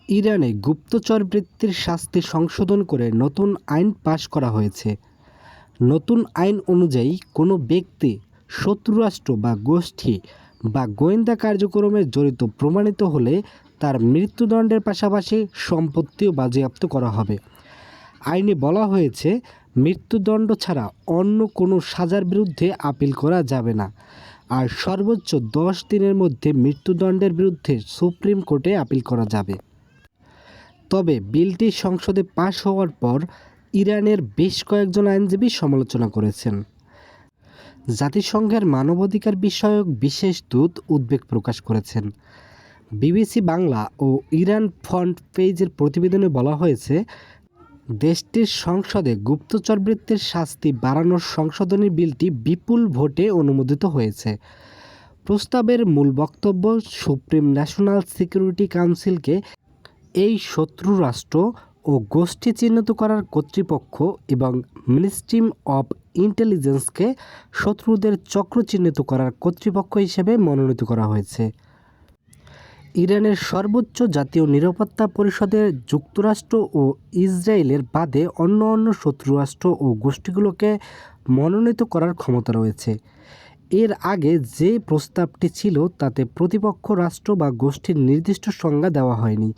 ইরানে গুপ্তচর বৃত্তির শাস্তি সংশোধন করে নতুন আইন পাশ করা হয়েছে। নতুন আইন অনুযায়ী কোনো ব্যক্তি শত্রুরাষ্ট্র বা গোষ্ঠী বা গোয়েন্দা কার্যক্রমে জড়িত প্রমাণিত হলে তার মৃত্যুদণ্ডের পাশাপাশি সম্পত্তিও বাজেয়াপ্ত করা হবে। আইনে বলা হয়েছে, মৃত্যুদণ্ড ছাড়া অন্য কোনো সাজার বিরুদ্ধে আপিল করা যাবে না, আর সর্বোচ্চ 10 দিনের মধ্যে মৃত্যুদণ্ডের বিরুদ্ধে সুপ্রিম কোর্টে আপিল করা যাবে। তবে বিলটি সংসদে পাশ হওয়ার পর ইরানের বেশ কয়েকজন আইনজীবী সমালোচনা করেছেন। জাতিসংঘের মানবাধিকার বিষয়ক বিশেষ দূত উদ্বেগ প্রকাশ করেছেন। বিবিসি বাংলা ও ইরান ফ্রন্ট পেজের প্রতিবেদনে বলা হয়েছে, দেশটির সংসদে গুপ্তচর বৃত্তির শাস্তি বাড়ানোর সংশোধনী বিলটি বিপুল ভোটে অনুমোদিত হয়েছে। প্রস্তাবের মূল বক্তব্য সুপ্রিম ন্যাশনাল সিকিউরিটি কাউন্সিলকে এই শত্রু রাষ্ট্র ও গোষ্ঠী চিহ্নিত করার কর্তৃপক্ষ এবং মিনিস্ট্রি অব ইন্টেলিজেন্সকে শত্রুদের চক্র চিহ্নিত করার কর্তৃপক্ষ হিসেবে মনোনীত করা হয়েছে। ইরানের সর্বোচ্চ জাতীয় নিরাপত্তা পরিষদের যুক্তরাষ্ট্র ও ইসরায়েলের বাদে অন্য শত্রু রাষ্ট্র ও গোষ্ঠীগুলোকে মনোনীত করার ক্ষমতা রয়েছে। এর আগে যে প্রস্তাবটি ছিল তাতে প্রতিপক্ষ রাষ্ট্র বা গোষ্ঠীর নির্দিষ্ট সংজ্ঞা দেওয়া হয়নি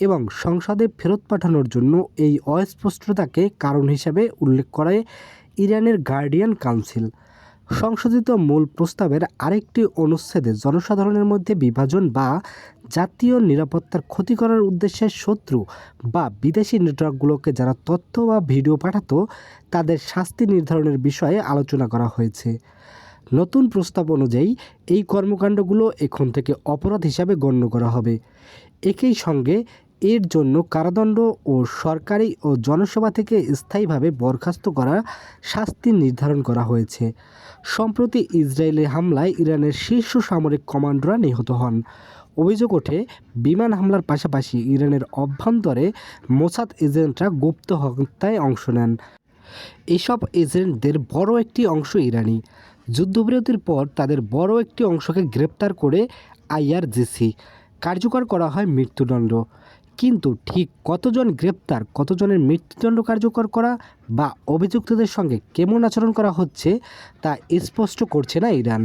এবং সংসদে ফেরত পাঠানোর জন্য এই অস্পষ্টতাকে কারণ হিসেবে উল্লেখ করে ইরানের গার্ডিয়ান কাউন্সিল। সংশোধিত মূল প্রস্তাবের আরেকটি অনুচ্ছেদে জনসাধারণের মধ্যে বিভাজন বা জাতীয় নিরাপত্তার ক্ষতি করার উদ্দেশ্যে শত্রু বা বিদেশি নেটওয়ার্কগুলোকে যারা তথ্য বা ভিডিও পাঠাতো তাদের শাস্তি নির্ধারণের বিষয়ে আলোচনা করা হয়েছে। নতুন প্রস্তাব অনুযায়ী এই কর্মকাণ্ডগুলো এখন থেকে অপরাধ হিসাবে গণ্য করা হবে। একই সঙ্গে এর জন্য কারাদণ্ড ও সরকারি ও জনসভা থেকে স্থায়ীভাবে বরখাস্ত করা শাস্তি নির্ধারণ করা হয়েছে। সম্প্রতি ইসরায়েলের হামলায় ইরানের শীর্ষ সামরিক কমান্ডাররা নিহত হন। অভিযোগ ওঠে, বিমান হামলার পাশাপাশি ইরানের অভ্যন্তরে মোসাদ এজেন্টরা গুপ্ত হত্যায় অংশ নেন। এসব এজেন্টদের বড় একটি অংশ ইরানি। যুদ্ধবিরতির পর তাদের বড় একটি অংশকে গ্রেপ্তার করে আইআরজিসি কার্যকর করা হয় মৃত্যুদণ্ড। কিন্তু ঠিক কতজন গ্রেপ্তার, কতজনের মৃত্যুদণ্ড কার্যকর করা বা অভিযুক্তদের সঙ্গে কেমন আচরণ করা হচ্ছে তা স্পষ্ট করছে না ইরান।